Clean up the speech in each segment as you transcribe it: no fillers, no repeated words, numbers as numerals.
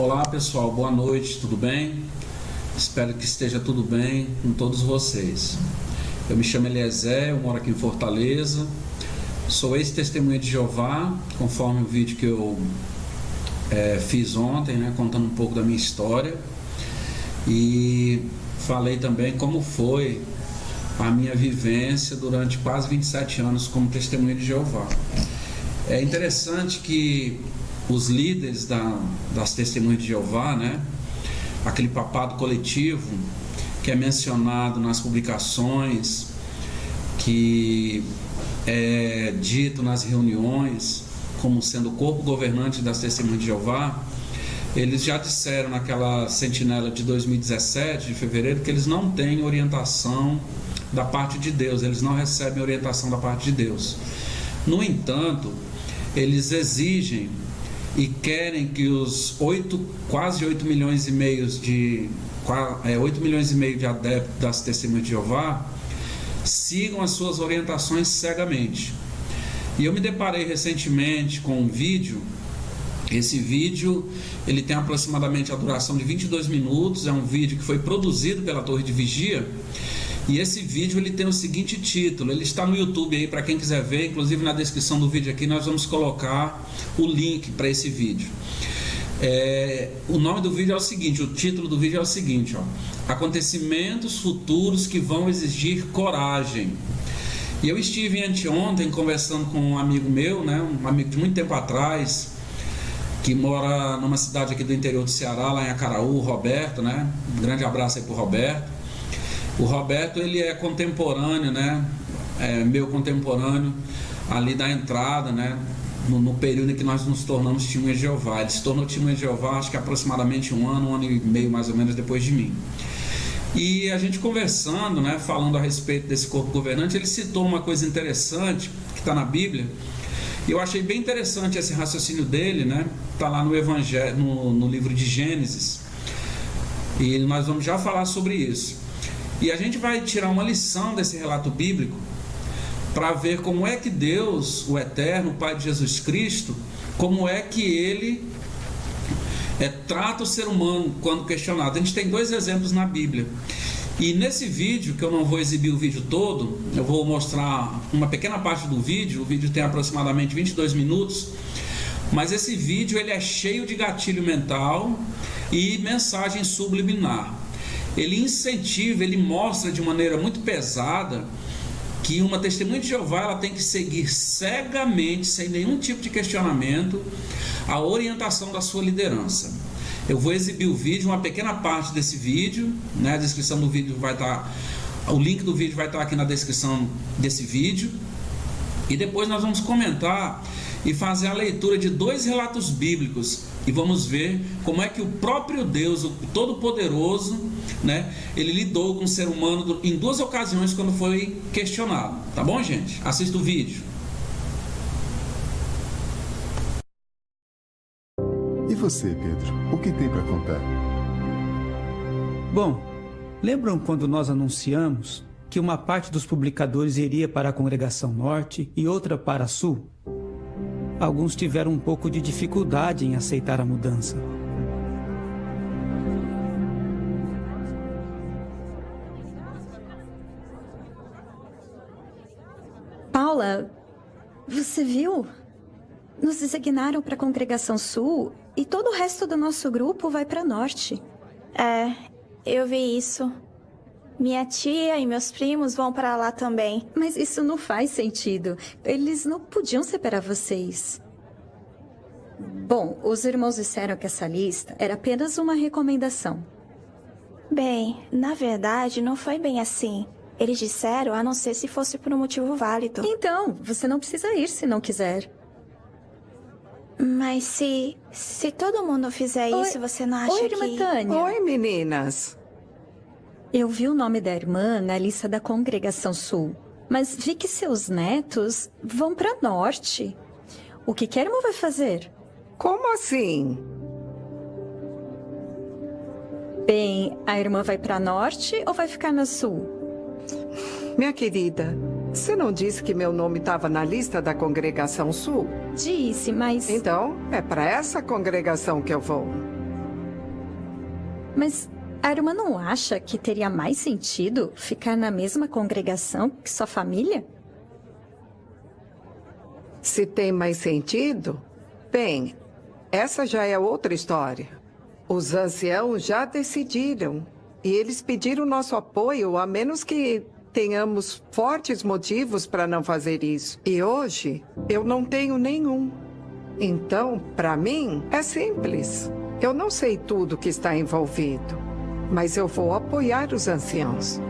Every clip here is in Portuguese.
Olá pessoal, boa noite, tudo bem? Espero que esteja tudo bem com todos vocês. Eu me chamo Eliezer, eu moro aqui em Fortaleza, sou ex-testemunha de Jeová, conforme o vídeo que eu fiz ontem, né, contando um pouco da minha história, e falei também como foi a minha vivência durante quase 27 anos como testemunha de Jeová. É interessante que os líderes das testemunhas de Jeová, né, aquele papado coletivo que é mencionado nas publicações, que é dito nas reuniões como sendo o corpo governante das testemunhas de Jeová, eles já disseram naquela sentinela de 2017, de fevereiro, que eles não têm orientação da parte de Deus, eles não recebem orientação da parte de Deus. No entanto, eles exigem e querem que os quase 8 milhões e meio de adeptos das testemunhas de Jeová sigam as suas orientações cegamente. E eu me deparei recentemente com um vídeo. Esse vídeo ele tem aproximadamente a duração de 22 minutos, é um vídeo que foi produzido pela Torre de Vigia, e esse vídeo ele tem o seguinte título, ele está no YouTube aí para quem quiser ver, inclusive na descrição do vídeo aqui nós vamos colocar o link para esse vídeo. O nome do vídeo é o seguinte, o título do vídeo é o seguinte, acontecimentos futuros que vão exigir coragem. E eu estive anteontem conversando com um amigo meu, né, um amigo de muito tempo atrás, que mora numa cidade aqui do interior do Ceará, lá em Acaraú, o Roberto, né? Um grande abraço aí pro Roberto. O Roberto, ele é contemporâneo, né? Meu contemporâneo ali da entrada, né? No período em que nós nos tornamos testemunhas de Jeová. Ele se tornou testemunha de Jeová, acho que aproximadamente um ano e meio mais ou menos depois de mim. E a gente conversando, né? Falando a respeito desse corpo governante, ele citou uma coisa interessante que está na Bíblia. E eu achei bem interessante esse raciocínio dele, né? Está lá no Evangelho, no livro de Gênesis. E nós vamos já falar sobre isso. E a gente vai tirar uma lição desse relato bíblico para ver como é que Deus, o Eterno, o Pai de Jesus Cristo, como é que Ele trata o ser humano quando questionado. A gente tem dois exemplos na Bíblia. E nesse vídeo, que eu não vou exibir o vídeo todo, eu vou mostrar uma pequena parte do vídeo. O vídeo tem aproximadamente 22 minutos, mas esse vídeo ele é cheio de gatilho mental e mensagem subliminar. Ele incentiva, ele mostra de maneira muito pesada que uma testemunha de Jeová ela tem que seguir cegamente, sem nenhum tipo de questionamento, a orientação da sua liderança. Eu vou exibir o vídeo, uma pequena parte desse vídeo, né? A descrição do vídeo vai estar, o link do vídeo vai estar aqui na descrição desse vídeo, e depois nós vamos comentar e fazer a leitura de dois relatos bíblicos e vamos ver como é que o próprio Deus, o Todo-Poderoso, né, ele lidou com o ser humano em duas ocasiões quando foi questionado. Tá bom, gente? Assista o vídeo. E você, Pedro? O que tem para contar? Bom, lembram quando nós anunciamos que uma parte dos publicadores iria para a Congregação Norte e outra para a Sul? Alguns tiveram um pouco de dificuldade em aceitar a mudança. Paula, você viu? Nos designaram para a Congregação Sul e todo o resto do nosso grupo vai para Norte. Eu vi isso. Minha tia e meus primos vão para lá também. Mas isso não faz sentido. Eles não podiam separar vocês. Bom, os irmãos disseram que essa lista era apenas uma recomendação. Bem, na verdade, não foi bem assim. Eles disseram a não ser se fosse por um motivo válido. Então, você não precisa ir se não quiser. Mas se todo mundo fizer isso, você não acha Oi, irmã Tânia. Oi, meninas. Eu vi o nome da irmã na lista da Congregação Sul, mas vi que seus netos vão para Norte. O que a irmã vai fazer? Como assim? Bem, a irmã vai para Norte ou vai ficar na Sul? Minha querida, você não disse que meu nome estava na lista da Congregação Sul? Disse, mas... Então, é para essa congregação que eu vou. Mas a irmã não acha que teria mais sentido ficar na mesma congregação que sua família? Se tem mais sentido? Bem, essa já é outra história. Os anciãos já decidiram. E eles pediram nosso apoio, a menos que tenhamos fortes motivos para não fazer isso. E hoje, eu não tenho nenhum. Então, para mim, é simples. Eu não sei tudo que está envolvido, mas eu vou apoiar os anciãos.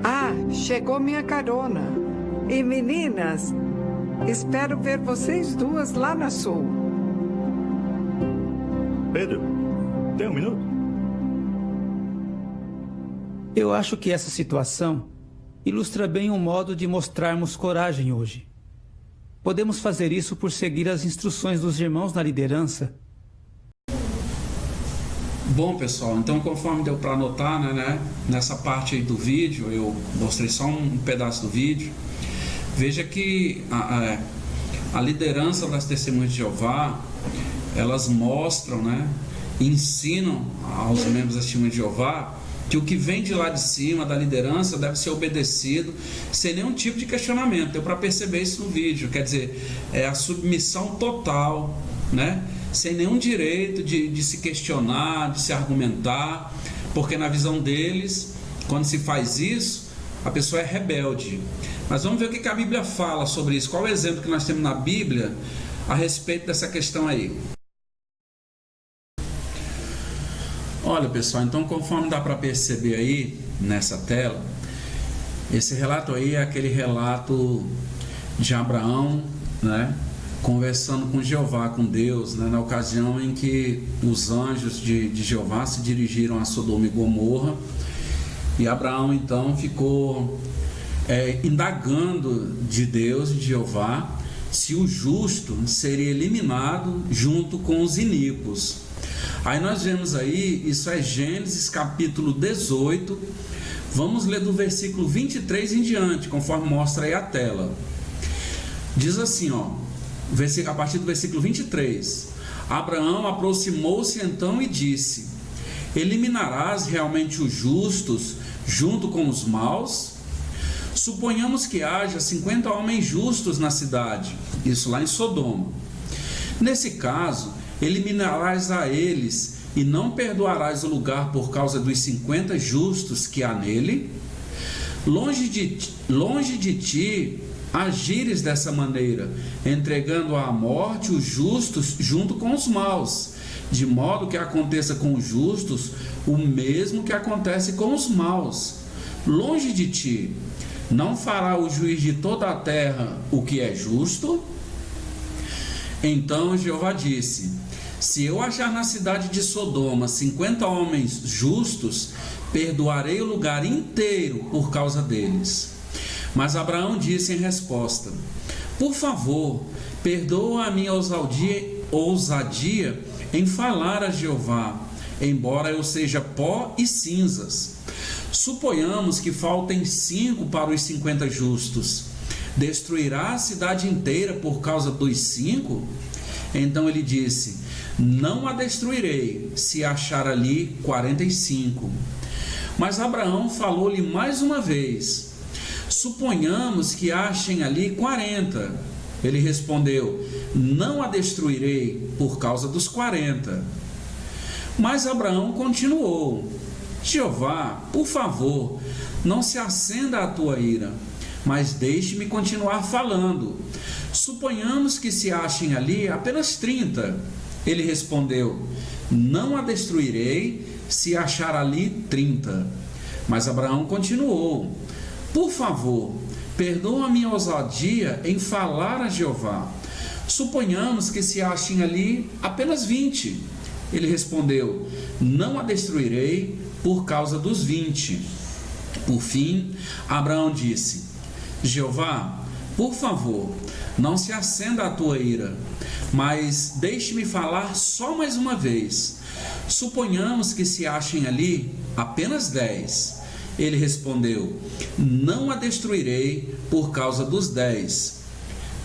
Ah, chegou minha carona. E meninas, espero ver vocês duas lá na Sul. Pedro, tem um minuto? Eu acho que essa situação ilustra bem um modo de mostrarmos coragem hoje. Podemos fazer isso por seguir as instruções dos irmãos na liderança. Bom, pessoal, então conforme deu para anotar, né, nessa parte aí do vídeo, eu mostrei só um pedaço do vídeo. Veja que a liderança das Testemunhas de Jeová, elas mostram, né, ensinam aos membros das Testemunhas de Jeová que o que vem de lá de cima, da liderança, deve ser obedecido sem nenhum tipo de questionamento. Deu para perceber isso no vídeo, quer dizer, é a submissão total, né? Sem nenhum direito de se questionar, de se argumentar, porque na visão deles, quando se faz isso, a pessoa é rebelde. Mas vamos ver o que a Bíblia fala sobre isso. Qual é o exemplo que nós temos na Bíblia a respeito dessa questão aí? Olha, pessoal, então conforme dá para perceber aí nessa tela, esse relato aí é aquele relato de Abraão, né, conversando com Jeová, com Deus, né, na ocasião em que os anjos de Jeová se dirigiram a Sodoma e Gomorra, e Abraão então ficou indagando de Deus, de Jeová, se o justo seria eliminado junto com os iníquos. Aí nós vemos aí, isso é Gênesis capítulo 18, vamos ler do versículo 23 em diante, conforme mostra aí a tela. Diz assim, ó, a partir do versículo 23, Abraão aproximou-se então e disse: eliminarás realmente os justos junto com os maus? Suponhamos que haja 50 homens justos na cidade, isso lá em Sodoma. Nesse caso, eliminarás a eles e não perdoarás o lugar por causa dos 50 justos que há nele? Longe de ti agires dessa maneira, entregando à morte os justos junto com os maus, de modo que aconteça com os justos o mesmo que acontece com os maus. Longe de ti, não fará o juiz de toda a terra o que é justo? Então Jeová disse: se eu achar na cidade de Sodoma 50 homens justos, perdoarei o lugar inteiro por causa deles. Mas Abraão disse em resposta: por favor, perdoa a minha ousadia em falar a Jeová, embora eu seja pó e cinzas. Suponhamos que faltem 5 para os 50 justos. Destruirá a cidade inteira por causa dos 5? Então ele disse: não a destruirei, se achar ali 45. Mas Abraão falou-lhe mais uma vez: suponhamos que achem ali 40. Ele respondeu: não a destruirei por causa dos 40. Mas Abraão continuou: Jeová, por favor, não se acenda a tua ira, mas deixe-me continuar falando. Suponhamos que se achem ali apenas 30. Ele respondeu: não a destruirei se achar ali 30. Mas Abraão continuou: por favor, perdoa a minha ousadia em falar a Jeová. Suponhamos que se achem ali apenas 20. Ele respondeu: não a destruirei por causa dos 20. Por fim, Abraão disse: Jeová, por favor, não se acenda a tua ira, mas deixe-me falar só mais uma vez. Suponhamos que se achem ali apenas 10. Ele respondeu: não a destruirei por causa dos 10.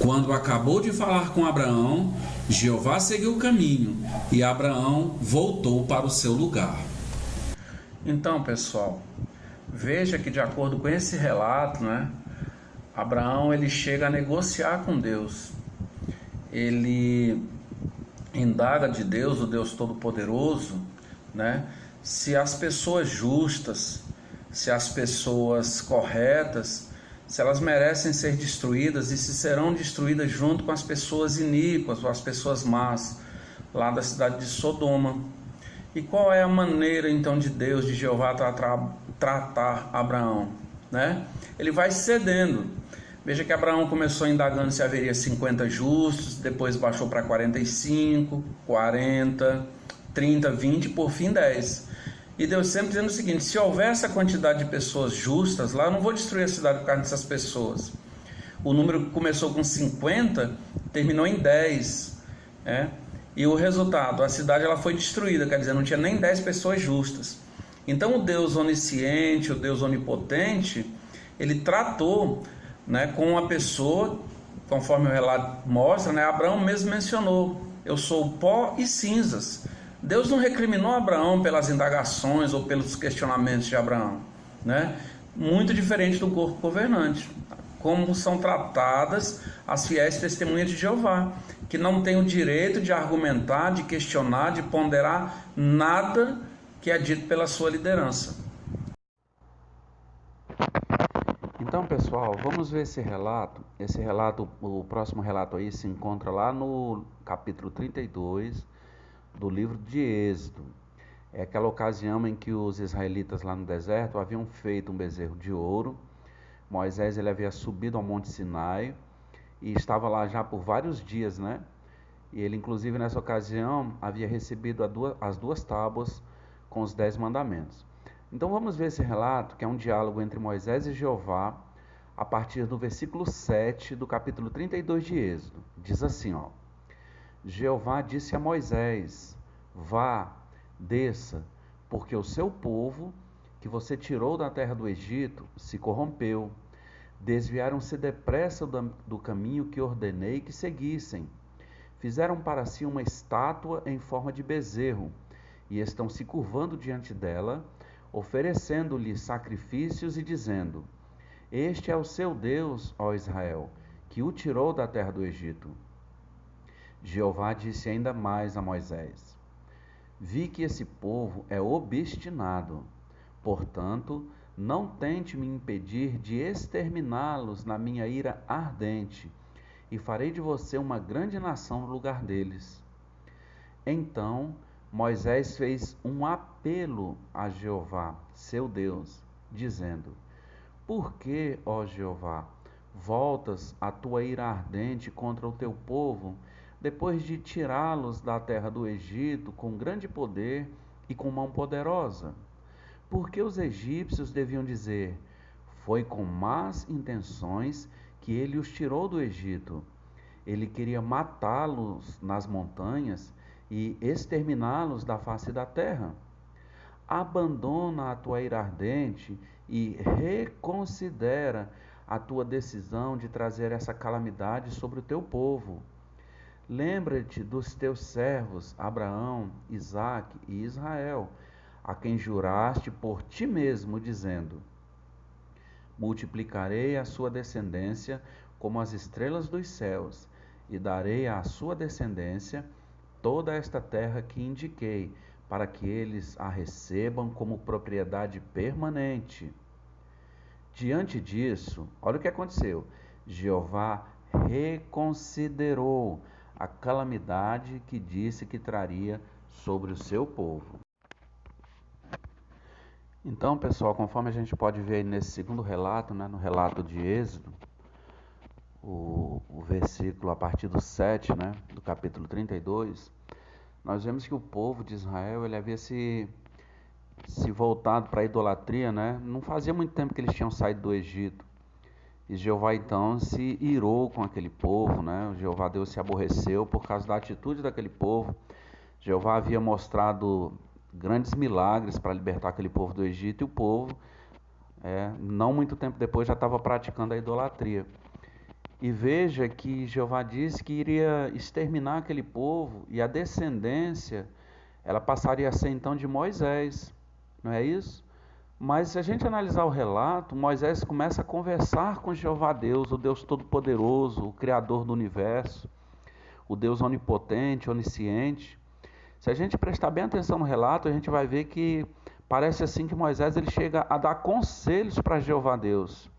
Quando acabou de falar com Abraão, Jeová seguiu o caminho e Abraão voltou para o seu lugar. Então, pessoal, veja que de acordo com esse relato, Abraão ele chega a negociar com Deus. Ele indaga de Deus, o Deus Todo-Poderoso, se as pessoas justas, se as pessoas corretas, se elas merecem ser destruídas e se serão destruídas junto com as pessoas iníquas ou as pessoas más, lá da cidade de Sodoma. E qual é a maneira então de Deus, de Jeová, tratar Abraão? Ele vai cedendo. Veja que Abraão começou indagando se haveria 50 justos, depois baixou para 45, 40, 30, 20, por fim 10. E Deus sempre dizendo o seguinte: se houver essa quantidade de pessoas justas lá, eu não vou destruir a cidade por causa dessas pessoas. O número começou com 50, terminou em 10. E o resultado, a cidade ela foi destruída, quer dizer, não tinha nem 10 pessoas justas. Então o Deus onisciente, o Deus onipotente, ele tratou com uma pessoa, conforme o relato mostra, Abraão mesmo mencionou: eu sou pó e cinzas. Deus não recriminou Abraão pelas indagações ou pelos questionamentos de Abraão, muito diferente do corpo governante. Como são tratadas as fiéis testemunhas de Jeová, que não têm o direito de argumentar, de questionar, de ponderar nada que é dito pela sua liderança. Então, pessoal, vamos ver esse relato. Esse relato, o próximo relato aí se encontra lá no capítulo 32 do livro de Êxodo. É aquela ocasião em que os israelitas lá no deserto haviam feito um bezerro de ouro. Moisés ele havia subido ao Monte Sinai e estava lá já por vários dias, E ele, inclusive, nessa ocasião, havia recebido as duas tábuas com os 10 mandamentos. Então vamos ver esse relato, que é um diálogo entre Moisés e Jeová, a partir do versículo 7 do capítulo 32 de Êxodo. Diz assim, Jeová disse a Moisés: vá, desça, porque o seu povo, que você tirou da terra do Egito, se corrompeu. Desviaram-se depressa do caminho que ordenei que seguissem. Fizeram para si uma estátua em forma de bezerro, e estão se curvando diante dela, oferecendo-lhe sacrifícios e dizendo: este é o seu Deus, ó Israel, que o tirou da terra do Egito. Jeová disse ainda mais a Moisés: vi que esse povo é obstinado, portanto, não tente me impedir de exterminá-los na minha ira ardente, e farei de você uma grande nação no lugar deles. Então Moisés fez um apelo a Jeová, seu Deus, dizendo: por que, ó Jeová, voltas a tua ira ardente contra o teu povo, depois de tirá-los da terra do Egito com grande poder e com mão poderosa? Porque os egípcios deviam dizer: foi com más intenções que ele os tirou do Egito. Ele queria matá-los nas montanhas e exterminá-los da face da terra. Abandona a tua ira ardente e reconsidera a tua decisão de trazer essa calamidade sobre o teu povo. Lembra-te dos teus servos Abraão, Isaque e Israel, a quem juraste por ti mesmo, dizendo: multiplicarei a sua descendência como as estrelas dos céus, e darei à sua descendência toda esta terra que indiquei, para que eles a recebam como propriedade permanente. Diante disso, olha o que aconteceu: Jeová reconsiderou a calamidade que disse que traria sobre o seu povo. Então, pessoal, conforme a gente pode ver nesse segundo relato, no relato de Êxodo, o versículo a partir do 7, do capítulo 32, nós vemos que o povo de Israel ele havia se voltado para a idolatria, Não fazia muito tempo que eles tinham saído do Egito. E Jeová então se irou com aquele povo, Jeová Deus se aborreceu por causa da atitude daquele povo. Jeová havia mostrado grandes milagres para libertar aquele povo do Egito, e o povo, não muito tempo depois, já estava praticando a idolatria. E veja que Jeová disse que iria exterminar aquele povo e a descendência, ela passaria a ser então de Moisés, não é isso? Mas se a gente analisar o relato, Moisés começa a conversar com Jeová Deus, o Deus Todo-Poderoso, o Criador do Universo, o Deus Onipotente, Onisciente. Se a gente prestar bem atenção no relato, a gente vai ver que parece assim que Moisés ele chega a dar conselhos para Jeová Deus.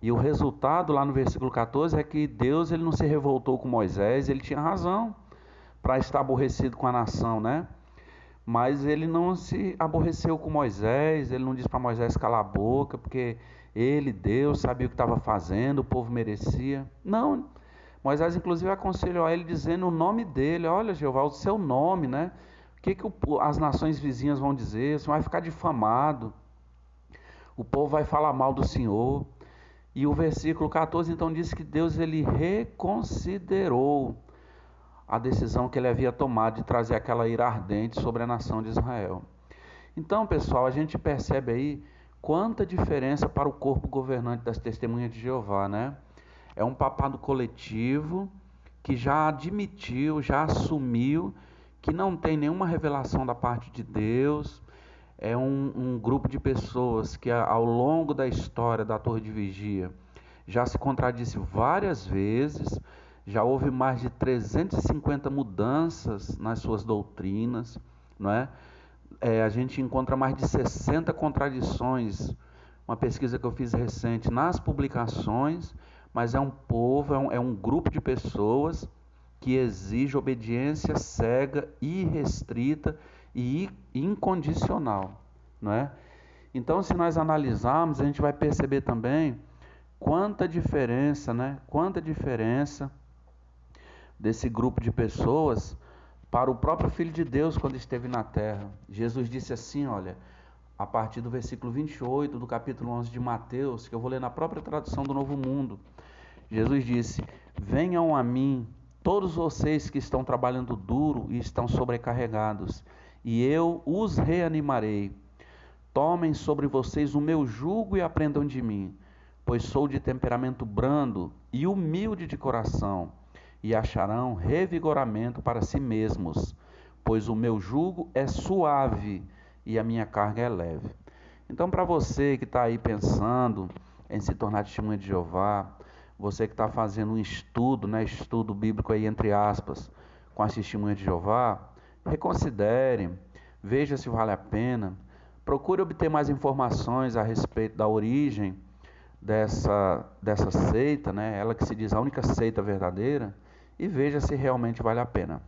E o resultado lá no versículo 14 é que Deus ele não se revoltou com Moisés, ele tinha razão para estar aborrecido com a nação, né? Mas ele não se aborreceu com Moisés, ele não disse para Moisés calar a boca, porque ele, Deus, sabia o que estava fazendo, o povo merecia. Não, Moisés inclusive aconselhou a ele dizendo o nome dele, olha Jeová, o seu nome, né? O que as nações vizinhas vão dizer? Você vai ficar difamado, o povo vai falar mal do Senhor. E o versículo 14 então diz que Deus ele reconsiderou a decisão que ele havia tomado de trazer aquela ira ardente sobre a nação de Israel. Então, pessoal, a gente percebe aí quanta diferença para o corpo governante das Testemunhas de Jeová, né? É um papado coletivo que já admitiu, já assumiu que não tem nenhuma revelação da parte de Deus. É um grupo de pessoas que ao longo da história da Torre de Vigia já se contradisse várias vezes, já houve mais de 350 mudanças nas suas doutrinas, não é? A gente encontra mais de 60 contradições, uma pesquisa que eu fiz recente nas publicações, mas é um povo, é um grupo de pessoas que exige obediência cega, irrestrita e incondicional, não é? Então, se nós analisarmos, a gente vai perceber também quanta diferença, né? Quanta diferença desse grupo de pessoas para o próprio Filho de Deus quando esteve na terra. Jesus disse assim, olha, a partir do versículo 28 do capítulo 11 de Mateus, que eu vou ler na própria tradução do Novo Mundo. Jesus disse, venham a mim todos vocês que estão trabalhando duro e estão sobrecarregados, e eu os reanimarei. Tomem sobre vocês o meu jugo e aprendam de mim, pois sou de temperamento brando e humilde de coração, e acharão revigoramento para si mesmos, pois o meu jugo é suave e a minha carga é leve. Então, para você que está aí pensando em se tornar testemunha de Jeová, você que está fazendo um estudo, né, estudo bíblico aí entre aspas, com as testemunhas de Jeová, reconsidere, veja se vale a pena, procure obter mais informações a respeito da origem dessa seita, né, ela que se diz a única seita verdadeira, e veja se realmente vale a pena.